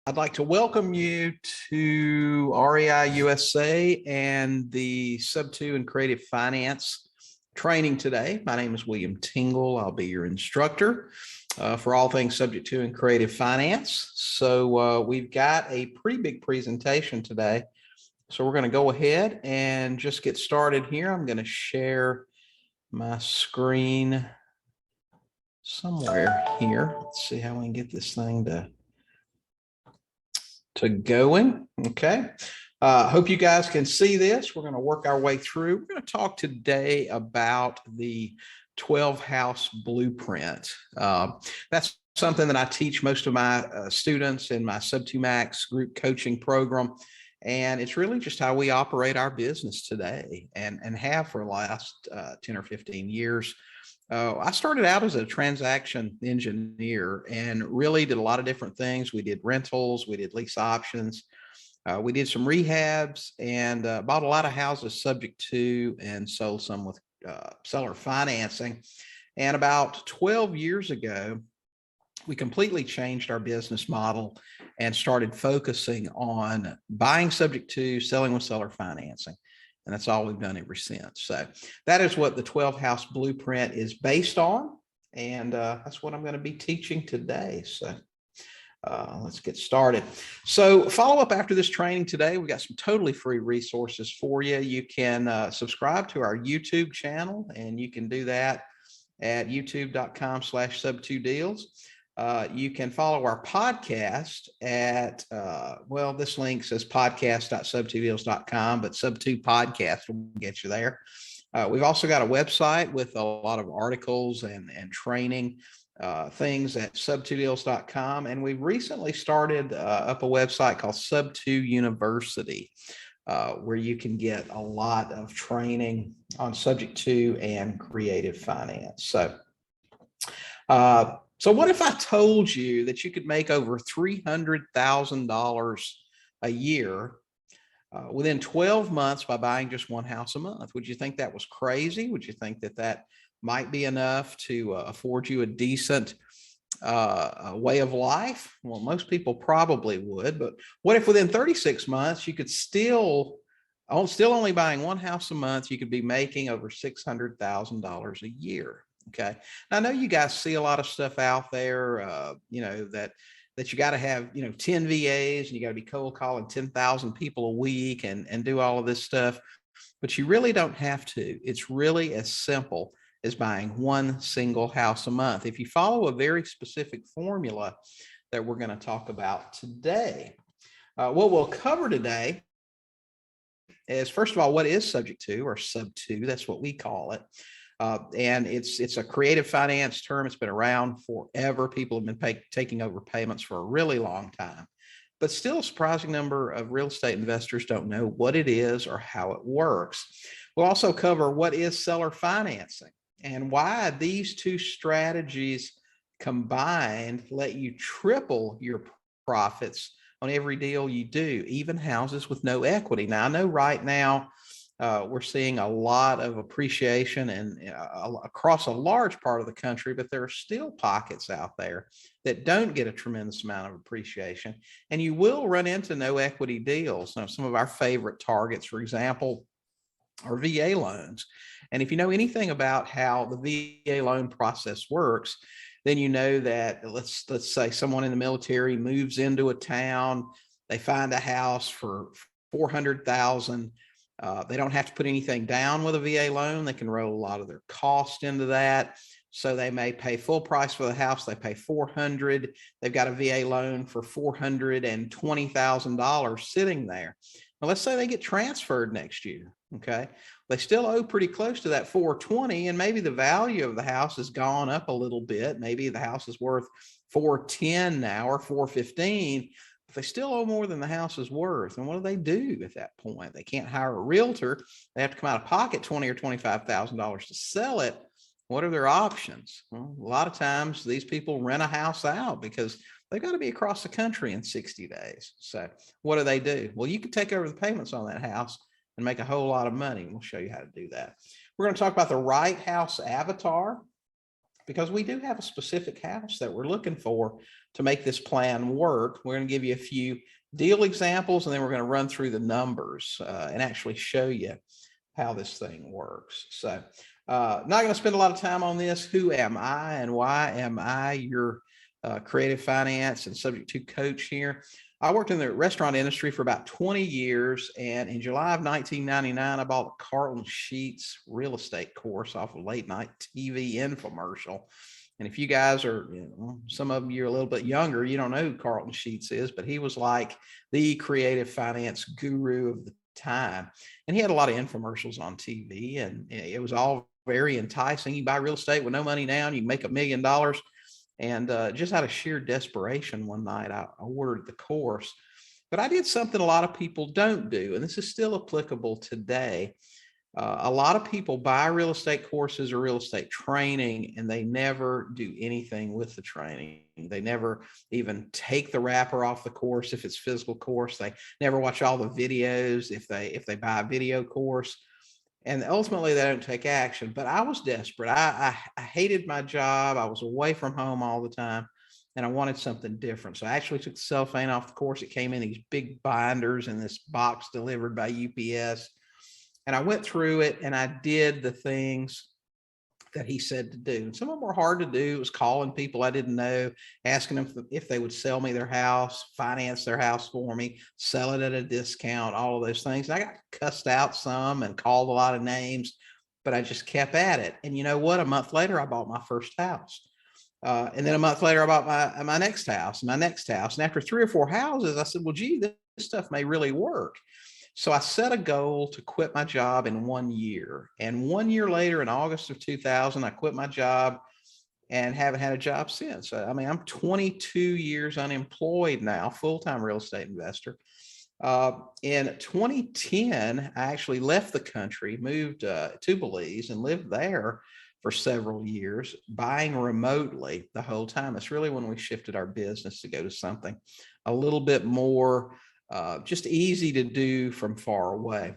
I'd like to welcome you to REI USA and the Sub 2 and Creative Finance training today. My name is William Tingle. I'll be your instructor for all things Subject to and Creative Finance. So we've got a pretty big presentation today. So we're going to go ahead and just get started here. I'm going to share my screen somewhere here. Let's see how we can get this thing to going. Okay. Hope you guys can see this. We're going to work our way through. We're going to talk today about the 12 house blueprint. That's something that I teach most of my students in my Sub 2 Max group coaching program. And it's really just how we operate our business today and have for the last 10 or 15 years. I started out as a transaction engineer and really did a lot of different things. We did rentals, we did lease options, we did some rehabs, and bought a lot of houses subject to and sold some with seller financing. And about 12 years ago, we completely changed our business model and started focusing on buying subject to, selling with seller financing. And that's all we've done ever since. So that is what the 12 house blueprint is based on. And that's what I'm going to be teaching today. So let's get started. So follow up after this training today. We got some totally free resources for you. You can subscribe to our YouTube channel, and you can do that at youtube.com/sub2deals. You can follow our podcast at, well, this link says podcast.sub2deals.com, but Sub2 Podcast will get you there. We've also got a website with a lot of articles and training things at sub2deals.com. And we recently started up a website called Sub2 University, where you can get a lot of training on subject to and creative finance. So what if I told you that you could make over $300,000 a year within 12 months by buying just one house a month? Would you think that was crazy? Would you think that that might be enough to afford you a decent way of life? Well, most people probably would. But what if within 36 months you could still only buying one house a month, you could be making over $600,000 a year? Okay. Now, I know you guys see a lot of stuff out there, that you got to have, 10 VAs and you got to be cold calling 10,000 people a week and do all of this stuff, but you really don't have to. It's really as simple as buying one single house a month if you follow a very specific formula that we're going to talk about today. What we'll cover today is, first of all, what is subject to, or sub 2, that's what we call it. And it's a creative finance term. It's been around forever. People have been taking over payments for a really long time, but still a surprising number of real estate investors don't know what it is or how it works. We'll also cover what is seller financing and why these two strategies combined let you triple your profits on every deal you do, even houses with no equity. Now, I know right now, we're seeing a lot of appreciation and across a large part of the country, but there are still pockets out there that don't get a tremendous amount of appreciation. And you will run into no equity deals. Now, some of our favorite targets, for example, are VA loans. And if you know anything about how the VA loan process works, then you know that let's say someone in the military moves into a town, they find a house for $400,000. They don't have to put anything down with a VA loan. They can roll a lot of their cost into that. So they may pay full price for the house. They pay $400,000. They've got a VA loan for $420,000 sitting there. Now, let's say they get transferred next year. Okay. They still owe pretty close to that $420,000, and maybe the value of the house has gone up a little bit. Maybe the house is worth $410,000 now or $415,000. They still owe more than the house is worth. And what do they do at that point? They can't hire a realtor. They have to come out of pocket $20,000 or $25,000 to sell it. What are their options? Well, a lot of times these people rent a house out because they've got to be across the country in 60 days. So what do? Well, you can take over the payments on that house and make a whole lot of money. We'll show you how to do that. We're going to talk about the right house avatar, because we do have a specific house that we're looking for to make this plan work. We're going to give you a few deal examples, and then we're going to run through the numbers and actually show you how this thing works. So not going to spend a lot of time on this. Who am I and why am I your creative finance and subject to coach here? I worked in the restaurant industry for about 20 years. And in July of 1999, I bought a Carlton Sheets real estate course off a late night TV infomercial. And if you guys are, some of you are a little bit younger, you don't know who Carlton Sheets is, but he was like the creative finance guru of the time. And he had a lot of infomercials on TV, and it was all very enticing. You buy real estate with no money down, you make $1 million. And just out of sheer desperation, one night I ordered the course. But I did something a lot of people don't do, and this is still applicable today. A lot of people buy real estate courses or real estate training, and they never do anything with the training. They never even take the wrapper off the course if it's physical course. They never watch all the videos if they buy a video course. And ultimately they don't take action. But I was desperate. I hated my job. I was away from home all the time, and I wanted something different. So I actually took the cellophane off the course. It came in these big binders in this box delivered by UPS. And I went through it and I did the things that he said to do. And some of them were hard to do. It was calling people I didn't know, asking them if they would sell me their house, finance their house for me, sell it at a discount, all of those things. And I got cussed out some and called a lot of names, but I just kept at it. And you know what? A month later, I bought my first house. And then a month later, I bought my next house, my next house. And after 3 or 4 houses, I said, well, gee, this stuff may really work. So I set a goal to quit my job in 1 year. And 1 year later, in August of 2000, I quit my job and haven't had a job since. I mean, I'm 22 years unemployed now, full-time real estate investor. In 2010, I actually left the country, moved to Belize and lived there for several years, buying remotely the whole time. It's really when we shifted our business to go to something a little bit more just easy to do from far away.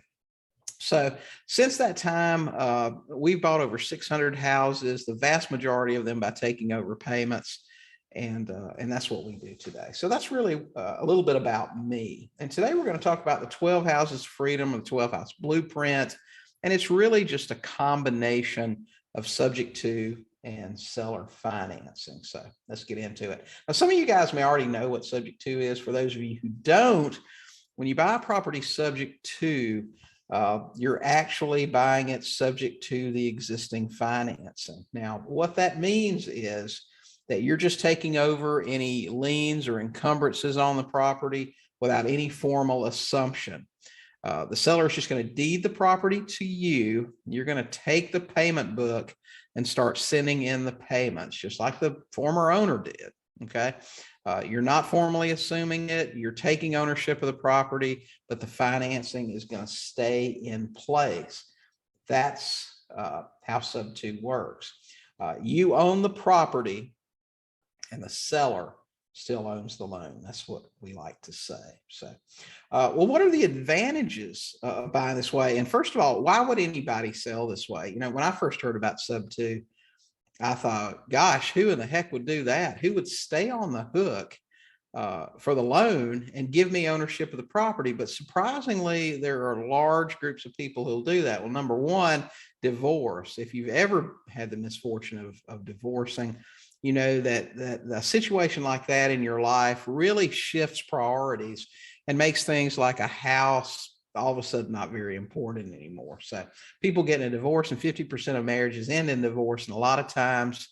So since that time, we've bought over 600 houses, the vast majority of them by taking over payments. And that's what we do today. So that's really a little bit about me. And today we're going to talk about the 12 Houses of Freedom and the 12 House Blueprint. And it's really just a combination of subject to and seller financing. So let's get into it. Now, some of you guys may already know what subject to is. For those of you who don't, when you buy a property subject to, you're actually buying it subject to the existing financing. Now, what that means is that you're just taking over any liens or encumbrances on the property without any formal assumption. The seller is just going to deed the property to you. You're going to take the payment book and start sending in the payments, just like the former owner did. Okay. You're not formally assuming it. You're taking ownership of the property, but the financing is going to stay in place. That's how sub 2 works. You own the property and the seller still owns the loan. That's what we like to say. So, well, what are the advantages of buying this way? And first of all, why would anybody sell this way? You know, when I first heard about sub 2, I thought, gosh, who in the heck would do that? Who would stay on the hook for the loan and give me ownership of the property? But surprisingly, there are large groups of people who'll do that. Well, number one, divorce. If you've ever had the misfortune of divorcing, you know that a situation like that in your life really shifts priorities and makes things like a house all of a sudden not very important anymore. So people getting a divorce, and 50% of marriages end in divorce. And a lot of times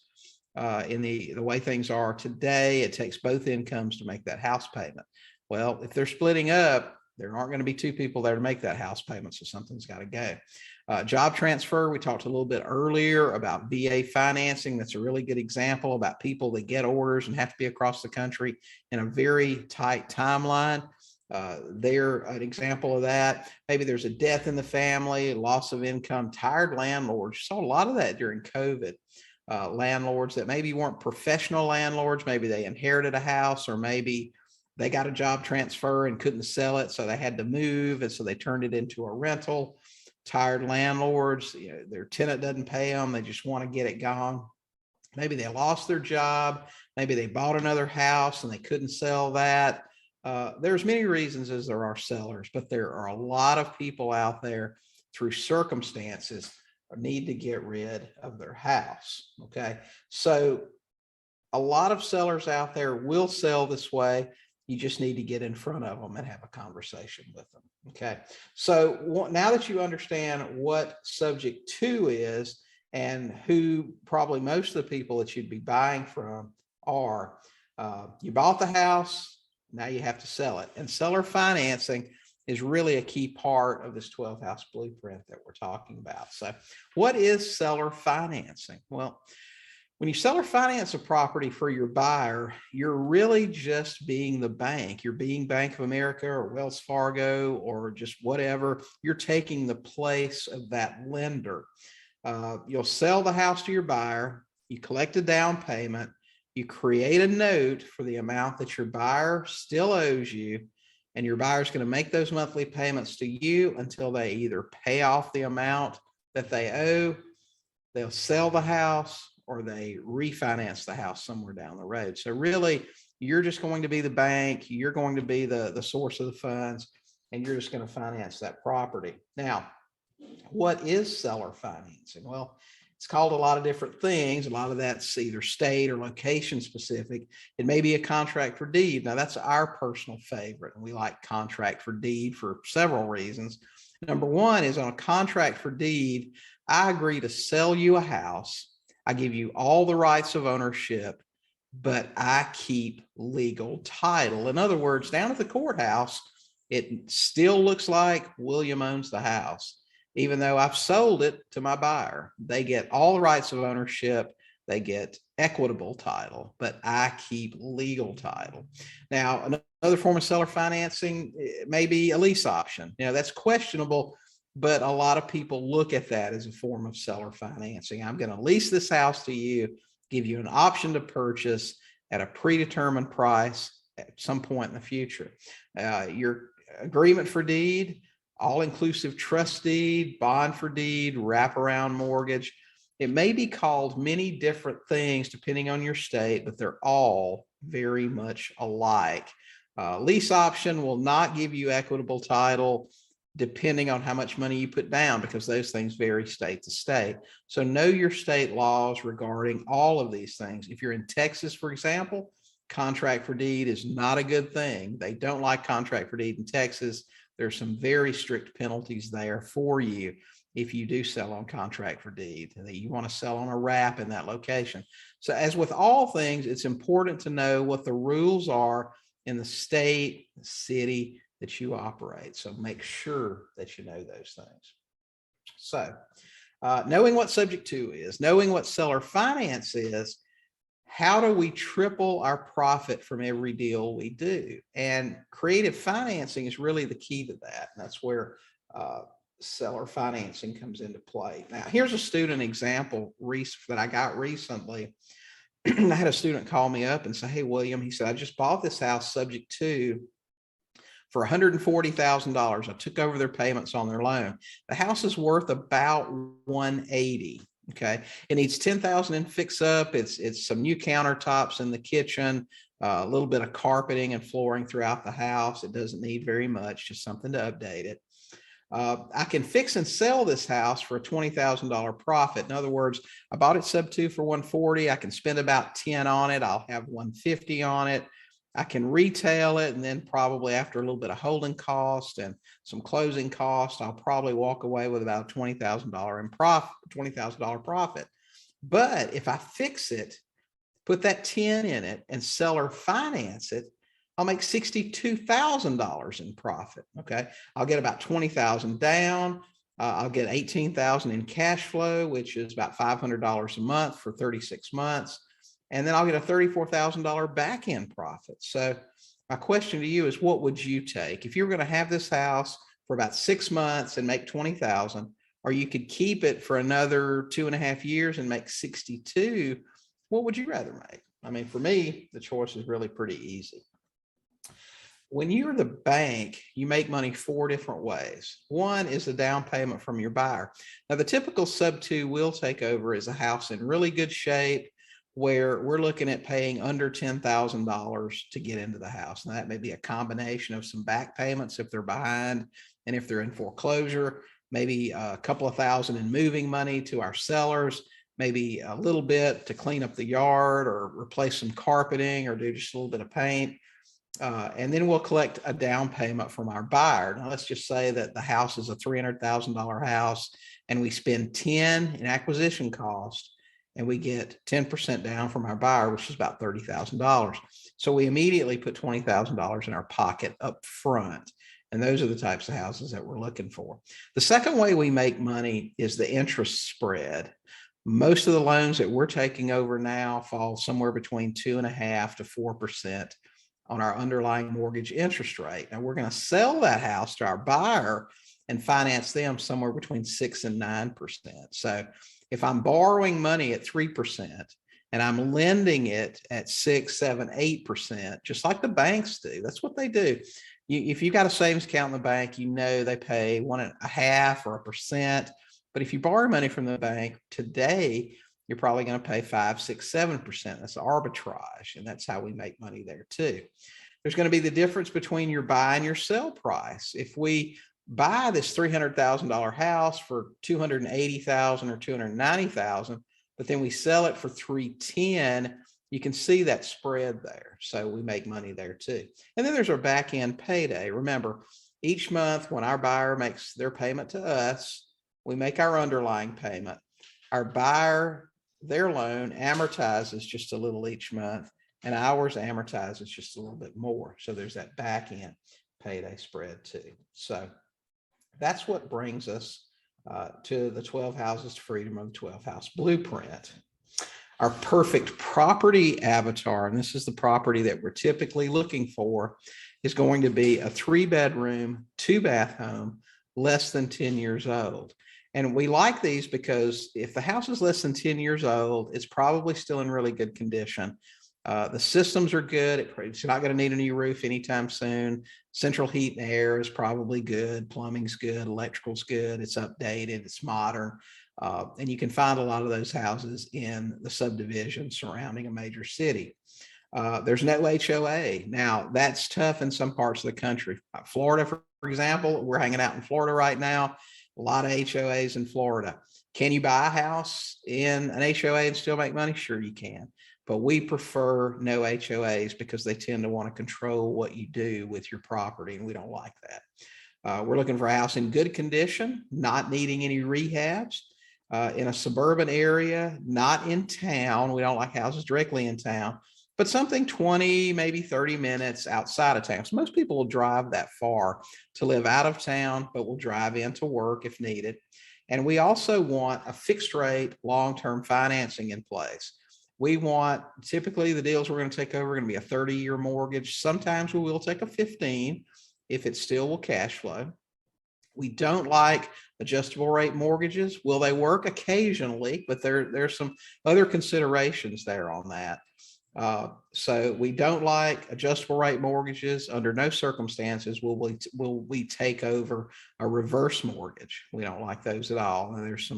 in the way things are today, it takes both incomes to make that house payment. Well, if they're splitting up, there aren't going to be 2 people there to make that house payment. So something's got to go. Job transfer. We talked a little bit earlier about VA financing. That's a really good example about people that get orders and have to be across the country in a very tight timeline. They're an example of that. Maybe there's a death in the family, loss of income, tired landlords. You saw a lot of that during COVID. Landlords that maybe weren't professional landlords. Maybe they inherited a house, or maybe they got a job transfer and couldn't sell it, so they had to move, and so they turned it into a rental. Tired landlords, you know, their tenant doesn't pay them. They just want to get it gone. Maybe they lost their job. Maybe they bought another house and they couldn't sell that. There's many reasons as there are sellers, but there are a lot of people out there through circumstances need to get rid of their house. Okay. So a lot of sellers out there will sell this way. You just need to get in front of them and have a conversation with them. Okay. So now that you understand what subject to is and who probably most of the people that you'd be buying from are, you bought the house, now you have to sell it. And seller financing is really a key part of this 12 house blueprint that we're talking about. So what is seller financing? Well, when you seller finance a property for your buyer, you're really just being the bank. You're being Bank of America or Wells Fargo or just whatever. You're taking the place of that lender. You'll sell the house to your buyer. You collect a down payment. You create a note for the amount that your buyer still owes you. And your buyer is going to make those monthly payments to you until they either pay off the amount that they owe, they'll sell the house, or they refinance the house somewhere down the road. So really, you're just going to be the bank. You're going to be the source of the funds, and you're just going to finance that property. Now, what is seller financing? Well, it's called a lot of different things. A lot of that's either state or location specific. It may be a contract for deed. Now, that's our personal favorite, and we like contract for deed for several reasons. Number one is on a contract for deed, I agree to sell you a house. I give you all the rights of ownership, but I keep legal title. In other words, down at the courthouse, it still looks like William owns the house, even though I've sold it to my buyer. They get all the rights of ownership. They get equitable title, but I keep legal title. Now, another form of seller financing may be a lease option. That's questionable, but a lot of people look at that as a form of seller financing. I'm going to lease this house to you, give you an option to purchase at a predetermined price at some point in the future. Your agreement for deed, all-inclusive trust deed, bond for deed, wraparound mortgage. It may be called many different things depending on your state, but they're all very much alike. Lease option will not give you equitable title depending on how much money you put down, because those things vary state to state. So know your state laws regarding all of these things. If you're in Texas, for example, contract for deed is not a good thing. They don't like contract for deed in Texas. There's some very strict penalties there for you if you do sell on contract for deed, that you want to sell on a wrap in that location. So as with all things, it's important to know what the rules are in the state, the city that you operate. So make sure that you know those things. So knowing what subject to is, knowing what seller finance is, how do we triple our profit from every deal we do? And creative financing is really the key to that. And that's where seller financing comes into play. Now, here's a student example that I got recently. I had a student call me up and say, "Hey, William," he said, "I just bought this house subject to for $140,000. I took over their payments on their loan. The house is worth about $180,000. Okay. It needs $10,000 in fix up. It's some new countertops in the kitchen, a little bit of carpeting and flooring throughout the house. It doesn't need very much, just something to update it. I can fix and sell this house for a $20,000 profit. In other words, I bought it sub 2 for 140. I can spend about 10 on it. I'll have 150 on it. I can retail it, and then probably after a little bit of holding cost and some closing costs, I'll probably walk away with about $20,000 in profit, $20,000 profit. But if I fix it, put that 10 in it, and seller finance it, I'll make $62,000 in profit. Okay. I'll get about 20,000 down. I'll get 18,000 in cash flow, which is about $500 a month for 36 months. And then I'll get a $34,000 back end profit. So my question to you is, what would you take if you were going to have this house for about 6 months and make 20,000, or you could keep it for another 2.5 years and make 62? What would you rather make? I mean, for me, the choice is really pretty easy. When you're the bank, you make money 4 different ways. One is the down payment from your buyer. Now, the typical sub 2 we'll take over is a house in really good shape. where we're looking at paying under $10,000 to get into the house. Now that may be a combination of some back payments if they're behind, and if they're in foreclosure, maybe a couple of thousand in moving money to our sellers, maybe a little bit to clean up the yard or replace some carpeting or do just a little bit of paint. And then we'll collect a down payment from our buyer. Now, let's just say that the house is a $300,000 house and we spend 10 in acquisition cost and we get 10% down from our buyer, which is about $30,000. So we immediately put $20,000 in our pocket up front. And those are the types of houses that we're looking for. The second way we make money is the interest spread. Most of the loans that we're taking over now fall somewhere between 2.5% to 4% on our underlying mortgage interest rate. Now we're going to sell that house to our buyer and finance them somewhere between 6% and 9%. So if I'm borrowing money at 3% and I'm lending it at 6, 7, 8%, just like the banks do, that's what they do. If you've got a savings account in the bank, you know they pay 1.5% or 1%. But if you borrow money from the bank today, you're probably going to pay 5, 6, 7%. That's arbitrage. And that's how we make money there too. There's going to be the difference between your buy and your sell price. If we buy this $300,000 house for $280,000 or $290,000, but then we sell it for $310,000, you can see that spread there. So we make money there too. And then there's our back end payday. Remember, each month when our buyer makes their payment to us, we make our underlying payment. Our buyer, their loan amortizes just a little each month, and ours amortizes just a little bit more. So there's that back end payday spread too. So that's what brings us to the 12 Houses to Freedom of the 12 House Blueprint. Our perfect property avatar, and this is the property that we're typically looking for, is going to be a 3-bedroom, 2-bath home, less than 10 years old. And we like these because if the house is less than 10 years old, it's probably still in really good condition. The systems are good. It's not going to need a new roof anytime soon. Central heat and air is probably good. Plumbing's good. Electrical's good. It's updated. It's modern. And you can find a lot of those houses in the subdivision surrounding a major city. There's no HOA. Now, that's tough in some parts of the country. Florida, for example, we're hanging out in Florida right now. A lot of HOAs in Florida. Can you buy a house in an HOA and still make money? Sure, you can. But we prefer no HOAs because they tend to want to control what you do with your property, and we don't like that. We're looking for a house in good condition, not needing any rehabs, in a suburban area, not in town. We don't like houses directly in town, but something 20, maybe 30 minutes outside of town. So most people will drive that far to live out of town, but will drive in to work if needed. And we also want a fixed rate, long-term financing in place. We want, typically the deals we're going to take over are going to be a 30-year mortgage. Sometimes we will take a 15 if it still will cash flow. We don't like adjustable rate mortgages. Will they work occasionally? But there's some other considerations there on that. So we don't like adjustable rate mortgages. Under no circumstances will we take over a reverse mortgage. We don't like those at all. And there's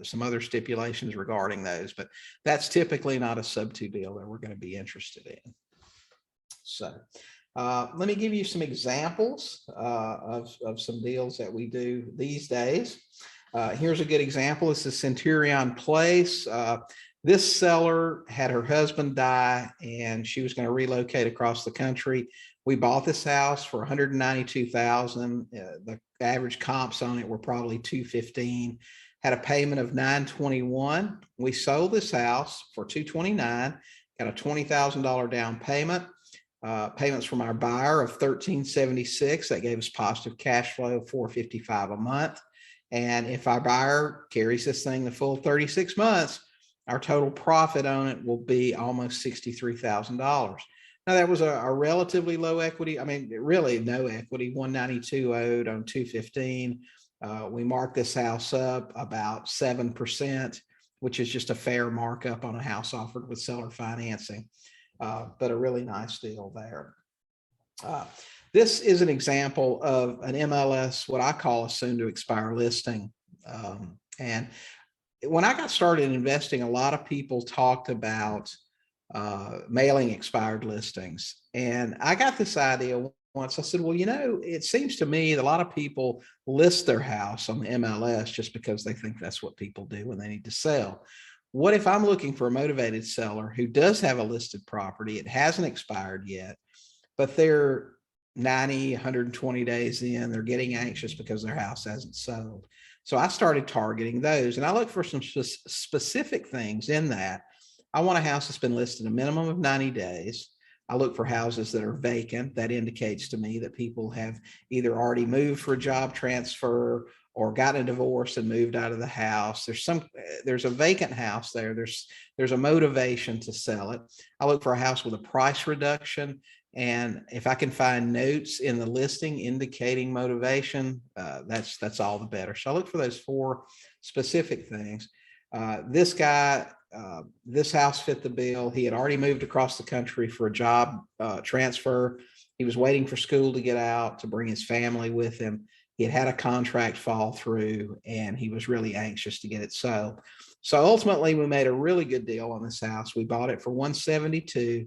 some other stipulations regarding those, but that's typically not a sub-2 deal that we're going to be interested in. So let me give you some examples of some deals that we do these days. Here's a good example. This is Centurion Place. This seller had her husband die and she was going to relocate across the country. We bought this house for $192,000. The average comps on it were probably $215,000. Had a payment of $921,000. We sold this house for $229,000. Got a $20,000 down payment. Payments from our buyer of $1,376. That gave us positive cash flow of $455 a month. And if our buyer carries this thing the full 36 months, our total profit on it will be almost $63,000. Now that was a relatively low equity. I mean, really no equity, 192 owed on 215. We marked this house up about 7%, which is just a fair markup on a house offered with seller financing, but a really nice deal there. This is an example of an MLS, what I call a soon to expire listing. And when I got started investing, a lot of people talked about mailing expired listings. And I got this idea once. I said, well, it seems to me that a lot of people list their house on the MLS just because they think that's what people do when they need to sell. What if I'm looking for a motivated seller who does have a listed property? It hasn't expired yet, but they're 90, 120 days in, they're getting anxious because their house hasn't sold. So I started targeting those, and I look for some specific things in that. I want a house that's been listed a minimum of 90 days. I look for houses that are vacant. That indicates to me that people have either already moved for a job transfer or gotten a divorce and moved out of the house. There's a vacant house there. There's a motivation to sell it. I look for a house with a price reduction. And if I can find notes in the listing indicating motivation, that's all the better. So I look for those 4 specific things. This guy, this house fit the bill. He had already moved across the country for a job transfer. He was waiting for school to get out to bring his family with him. He had a contract fall through, and he was really anxious to get it sold. So ultimately, we made a really good deal on this house. We bought it for $172,000.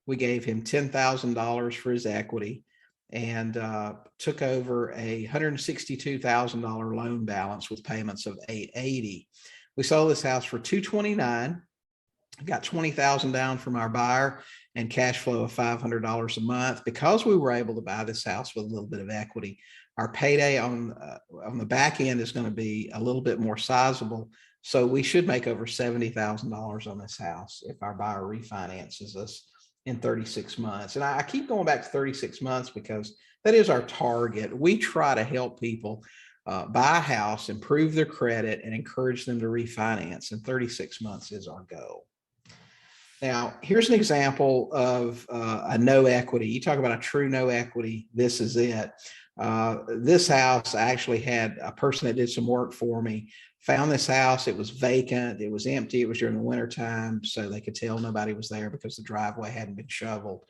We gave him $10,000 for his equity and took over a $162,000 loan balance with payments of $880,000. We sold this house for $229,000, got $20,000 down from our buyer and cash flow of $500 a month. Because we were able to buy this house with a little bit of equity, our payday on the back end is going to be a little bit more sizable. So we should make over $70,000 on this house if our buyer refinances us in 36 months. And I keep going back to 36 months because that is our target. We try to help people buy a house, improve their credit, and encourage them to refinance. And 36 months is our goal. Now, here's an example of a no equity. You talk about a true no equity. This is it. This house, I actually had a person that did some work for me, found this house. It was vacant. It was empty. It was during the winter time, so they could tell nobody was there because the driveway hadn't been shoveled.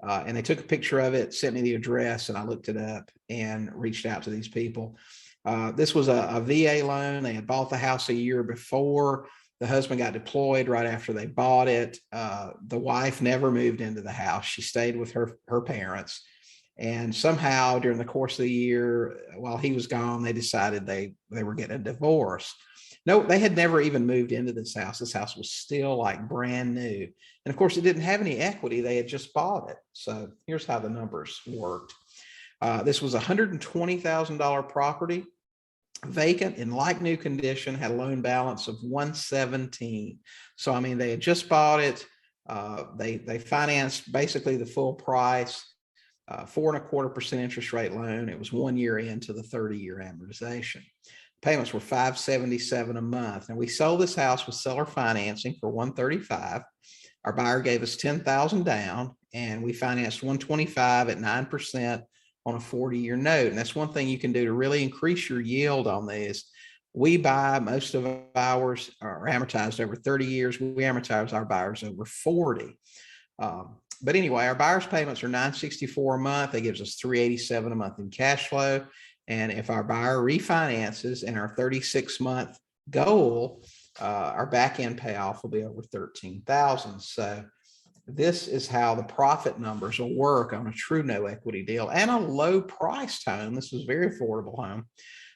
And they took a picture of it, sent me the address, and I looked it up and reached out to these people. This was a VA loan. They had bought the house a year before. The husband got deployed right after they bought it. The wife never moved into the house. She stayed with her parents. And somehow during the course of the year, while he was gone, they decided they were getting a divorce. No, they had never even moved into this house. This house was still like brand new. And of course, it didn't have any equity. They had just bought it. So here's how the numbers worked. This was a $120,000 property, vacant in like new condition, had a loan balance of $117,000. So, I mean, they had just bought it. They financed basically the full price. 4.25% interest rate loan. It was 1 year into the 30-year amortization. Payments were $577 a month. And we sold this house with seller financing for $135,000. Our buyer gave us $10,000 down, and we financed $125,000 at 9% on a 40-year note. And that's one thing you can do to really increase your yield on these. We buy most of ours are amortized over 30 years. We amortize our buyers over 40. But anyway, our buyer's payments are $964 a month. That gives us $387 a month in cash flow. And if our buyer refinances in our 36-month goal, our back end payoff will be over $13,000. So this is how the profit numbers will work on a true no equity deal and a low priced home. This was a very affordable home.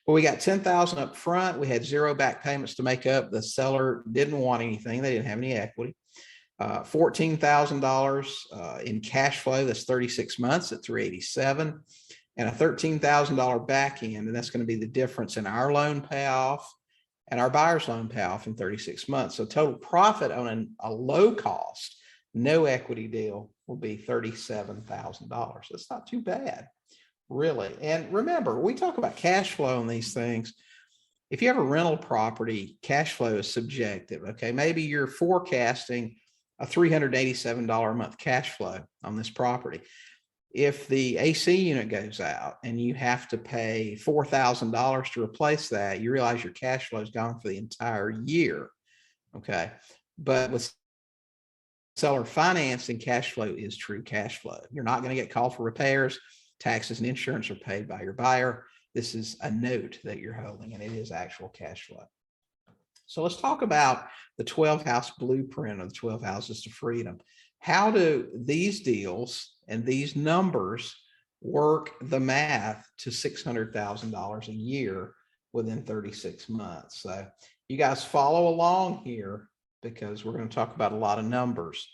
But we got $10,000 up front. We had 0 back payments to make up. The seller didn't want anything. They didn't have any equity. $14,000 in cash flow. That's 36 months at $387, and a $13,000 back end. And that's going to be the difference in our loan payoff and our buyer's loan payoff in 36 months. So total profit on a low cost, no equity deal will be $37,000. That's not too bad, really. And remember, we talk about cash flow on these things. If you have a rental property, cash flow is subjective. Okay, maybe you're forecasting a $387 a month cash flow on this property. If the AC unit goes out and you have to pay $4,000 to replace that, you realize your cash flow is gone for the entire year. Okay. But with seller financing, cash flow is true cash flow. You're not going to get called for repairs. Taxes and insurance are paid by your buyer. This is a note that you're holding, and it is actual cash flow. So let's talk about the 12 house blueprint of the 12 houses to freedom. How do these deals and these numbers work the math to $600,000 a year within 36 months? So you guys follow along here because we're going to talk about a lot of numbers.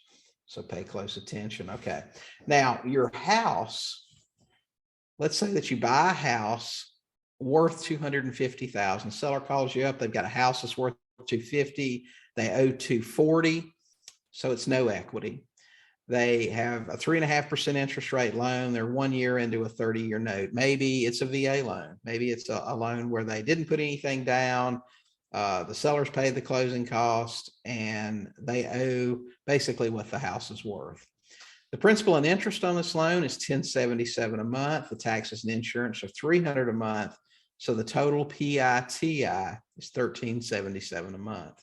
So pay close attention. Okay. Now your house, let's say that you buy a house worth 250,000. Seller calls you up. They've got a house that's worth 250. They owe 240. So it's no equity. They have a 3.5% interest rate loan. They're 1 year into a 30-year note. Maybe it's a VA loan. Maybe it's a loan where they didn't put anything down. The sellers paid the closing cost and they owe basically what the house is worth. The principal and interest on this loan is $1,077 a month. The taxes and insurance are $300 a month. So the total PITI is $1,377 a month.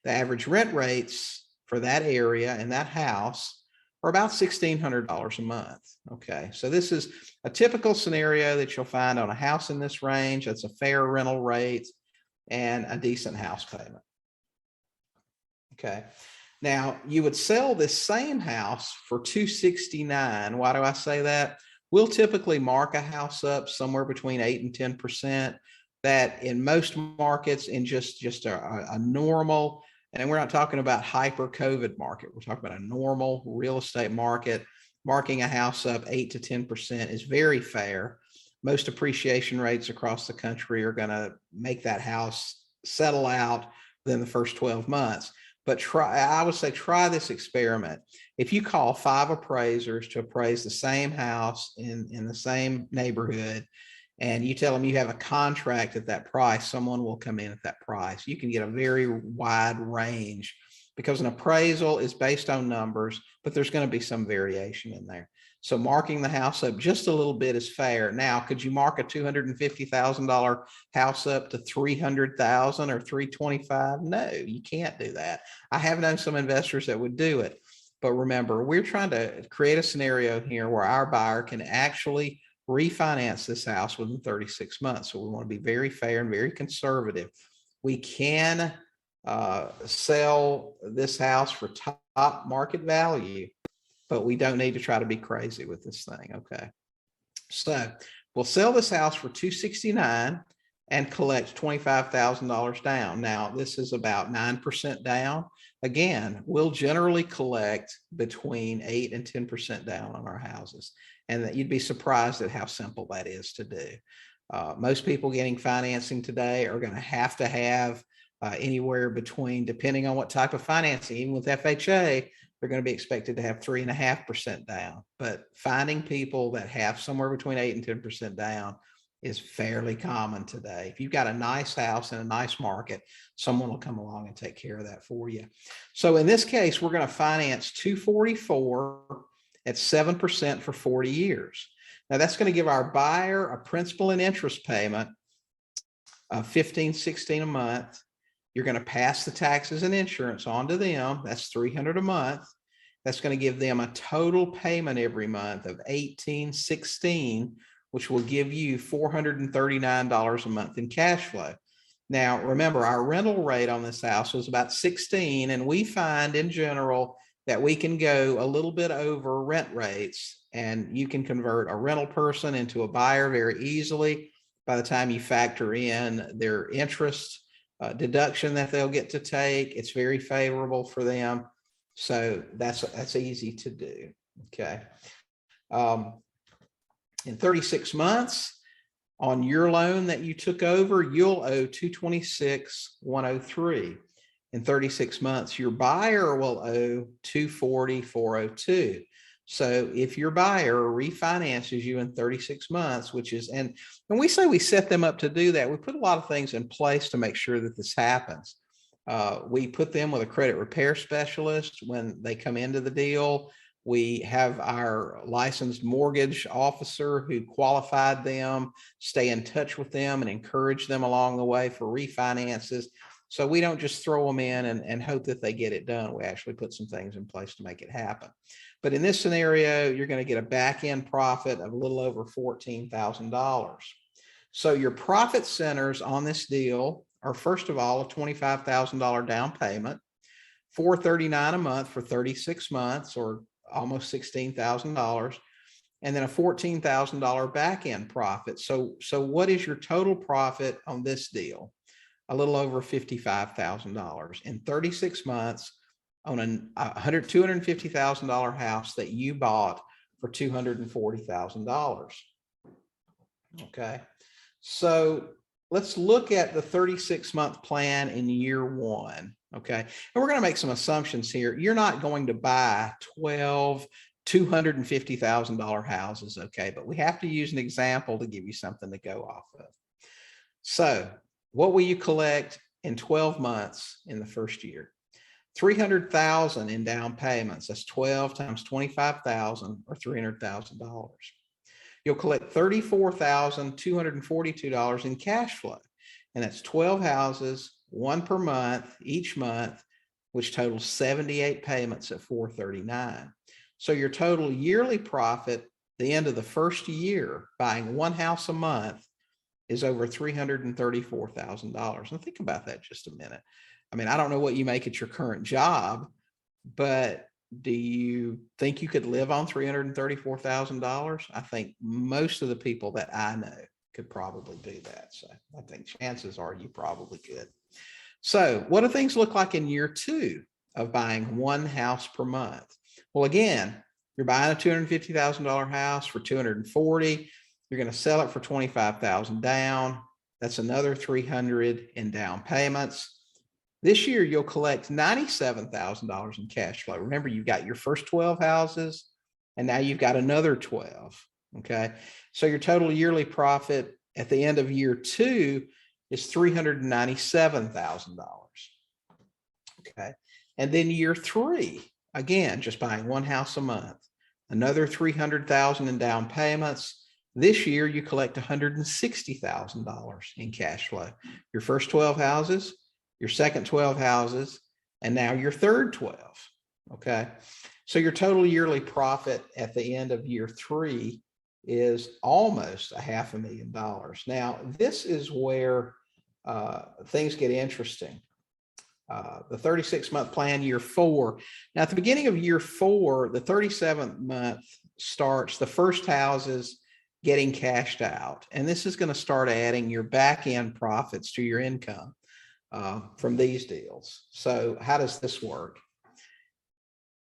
The average rent rates for that area and that house are about $1,600 a month. Okay, so this is a typical scenario that you'll find on a house in this range. That's a fair rental rate and a decent house payment. Okay, now you would sell this same house for $269. Why do I say that? We'll typically mark a house up somewhere between 8 and 10%. That in most markets, in just a normal, and we're not talking about hyper COVID market, we're talking about a normal real estate market, marking a house up 8 to 10% is very fair. Most appreciation rates across the country are going to make that house settle out within the first 12 months. But I would say try this experiment. If you call 5 appraisers to appraise the same house in the same neighborhood, and you tell them you have a contract at that price, someone will come in at that price. You can get a very wide range because an appraisal is based on numbers, but there's going to be some variation in there. So marking the house up just a little bit is fair. Now, could you mark a $250,000 house up to $300,000 or $325,000? No, you can't do that. I have known some investors that would do it, but remember, we're trying to create a scenario here where our buyer can actually refinance this house within 36 months. So we want to be very fair and very conservative. We can sell this house for top market value, but we don't need to try to be crazy with this thing. Okay. So we'll sell this house for $269 and collect $25,000 down. Now, this is about 9% down. Again, we'll generally collect between 8 and 10% down on our houses. And that you'd be surprised at how simple that is to do. Most people getting financing today are going to have anywhere between, depending on what type of financing, even with FHA, they're going to be expected to have 3.5% down. But finding people that have somewhere between 8 and 10% down is fairly common today. If you've got a nice house in a nice market, someone will come along and take care of that for you. So in this case, we're going to finance $244 at 7% for 40 years. Now that's going to give our buyer a principal and interest payment of $1,516 a month. You're going to pass the taxes and insurance on to them. That's $300 a month. That's going to give them a total payment every month of $1,816, which will give you $439 a month in cash flow. Now, remember, our rental rate on this house was about 16, and we find in general that we can go a little bit over rent rates, and you can convert a rental person into a buyer very easily by the time you factor in their interest deduction that they'll get to take. It's very favorable for them. So that's easy to do. Okay. In 36 months on your loan that you took over, you'll owe $226,103. In 36 months, your buyer will owe $240,402. So if your buyer refinances you in 36 months, which is, and when we say we set them up to do that, we put a lot of things in place to make sure that this happens. We put them with a credit repair specialist when they come into the deal. We have our licensed mortgage officer who qualified them, stay in touch with them and encourage them along the way for refinances. So we don't just throw them in and hope that they get it done. We actually put some things in place to make it happen. But in this scenario, you're going to get a back end profit of a little over $14,000. So your profit centers on this deal are, first of all, a $25,000 down payment, $439 a month for 36 months, or almost $16,000, and then a $14,000 back end profit. So what is your total profit on this deal? A little over $55,000 in 36 months on $250,000 house that you bought for $240,000. Okay, so let's look at the 36-month plan in year one. Okay, and we're going to make some assumptions here. You're not going to buy 12 $250,000 houses. Okay, but we have to use an example to give you something to go off of. So what will you collect in 12 months in the first year? $300,000 in down payments. That's 12 times 25,000, or $300,000. You'll collect $34,242 in cash flow, and that's 12 houses, one per month, each month, which totals 78 payments at $439. So your total yearly profit, the end of the first year, buying one house a month, is over $334,000. And think about that just a minute. I mean, I don't know what you make at your current job, but do you think you could live on $334,000? I think most of the people that I know could probably do that. So I think chances are you probably could. So what do things look like in year two of buying one house per month? Well, again, you're buying a $250,000 house for $240,000. You're going to sell it for $25,000 down. That's another $300,000 in down payments. This year, you'll collect $97,000 in cash flow. Remember, you've got your first 12 houses, and now you've got another 12. Okay, so your total yearly profit at the end of year two is $397,000. Okay, and then year three, again, just buying one house a month, another $300,000 in down payments. This year, you collect $160,000 in cash flow. Your first 12 houses, your second 12 houses, and now your third 12. Okay, so your total yearly profit at the end of year three is almost $500,000. Now, this is where things get interesting. The 36-month plan, year four. Now, at the beginning of year four, the 37th month starts the first houses getting cashed out. And this is going to start adding your back end profits to your income from these deals. So how does this work?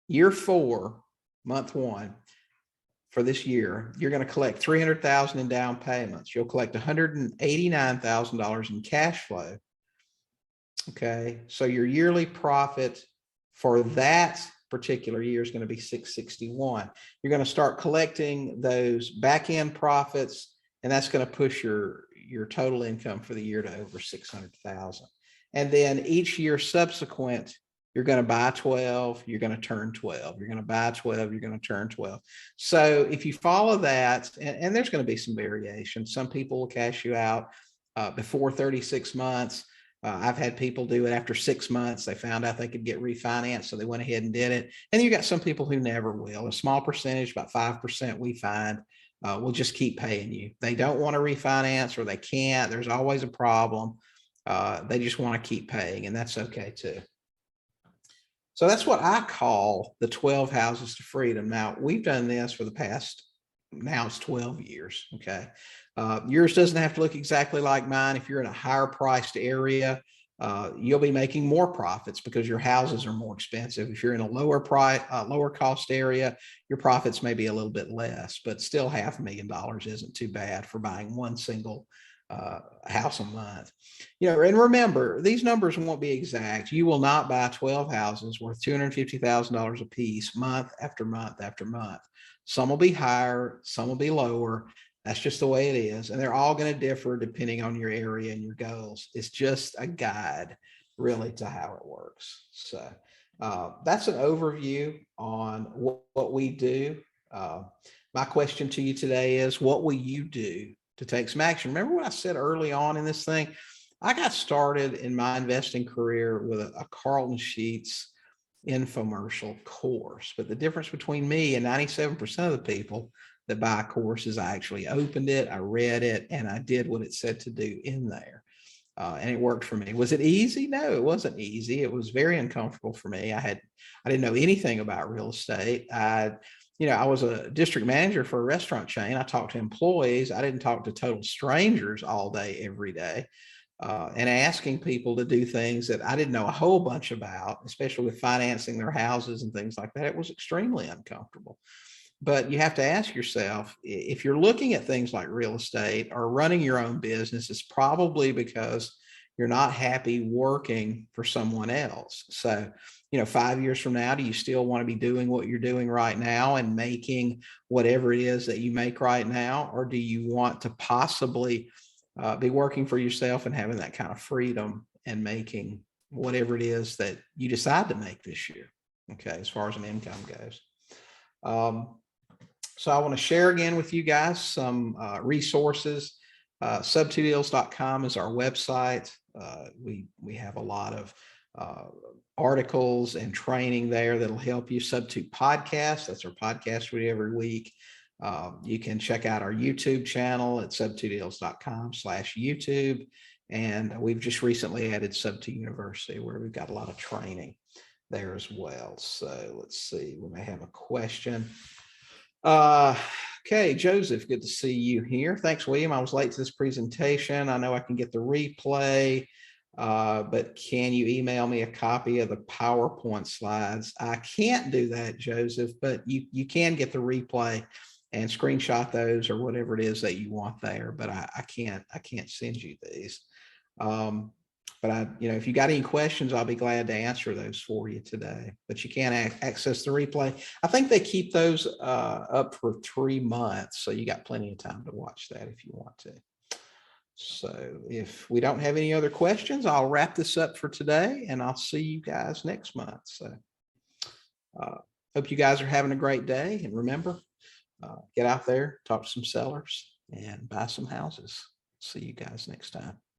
Year four, month one, for this year, you're going to collect $300,000 in down payments. You'll collect $189,000 in cash flow. Okay, so your yearly profit for that particular year is going to be $661. You're going to start collecting those back end profits, and that's going to push your total income for the year to over $600,000. And then each year subsequent, you're going to buy 12, you're going to turn 12, you're going to buy 12, you're going to turn 12. So if you follow that, and there's going to be some variation, some people will cash you out before 36 months. I've had people do it after 6 months. They found out they could get refinanced, so they went ahead and did it. And you got some people who never will. A small percentage, about 5%, we find will just keep paying you. They don't want to refinance, or they can't. There's always a problem. They just want to keep paying, and that's okay too. So that's what I call the 12 houses to freedom. Now, we've done this for the past, now it's 12 years. Okay. Yours doesn't have to look exactly like mine. If you're in a higher priced area, you'll be making more profits because your houses are more expensive. If you're in a lower cost area, your profits may be a little bit less, but still $500,000 isn't too bad for buying one single house a month. And remember, these numbers won't be exact. You will not buy 12 houses worth $250,000 a piece month after month after month. Some will be higher, some will be lower. That's just the way it is. And they're all going to differ depending on your area and your goals. It's just a guide really to how it works. So that's an overview on what we do. My question to you today is, what will you do to take some action? Remember what I said early on in this thing? I got started in my investing career with a Carlton Sheets infomercial course. But the difference between me and 97% of the people that buy a course is I actually opened it, I read it, and I did what it said to do in there. And it worked for me. Was it easy? No, it wasn't easy. It was very uncomfortable for me. I didn't know anything about real estate. I was a district manager for a restaurant chain. I talked to employees. I didn't talk to total strangers all day, every day. And asking people to do things that I didn't know a whole bunch about, especially with financing their houses and things like that. It was extremely uncomfortable. But you have to ask yourself, if you're looking at things like real estate or running your own business, it's probably because you're not happy working for someone else. So, 5 years from now, do you still want to be doing what you're doing right now and making whatever it is that you make right now? Or do you want to possibly be working for yourself and having that kind of freedom and making whatever it is that you decide to make this year? Okay, as far as an income goes. So I want to share again with you guys some resources. Sub2deals.com is our website. We have a lot of articles and training there that'll help you. Sub2 podcast, that's our podcast we do every week. You can check out our YouTube channel at sub2deals.com/YouTube. And we've just recently added Sub2 University, where we've got a lot of training there as well. So let's see, we may have a question. Okay, Joseph, good to see you here. Thanks, William. I was late to this presentation. I know I can get the replay, but can you email me a copy of the PowerPoint slides? I can't do that, Joseph, but you can get the replay and screenshot those or whatever it is that you want there. But I can't send you these. But if you got any questions, I'll be glad to answer those for you today. But you can't access the replay. I think they keep those up for 3 months, so you got plenty of time to watch that if you want to. So if we don't have any other questions, I'll wrap this up for today, and I'll see you guys next month. So hope you guys are having a great day, and remember, get out there, talk to some sellers, and buy some houses. See you guys next time.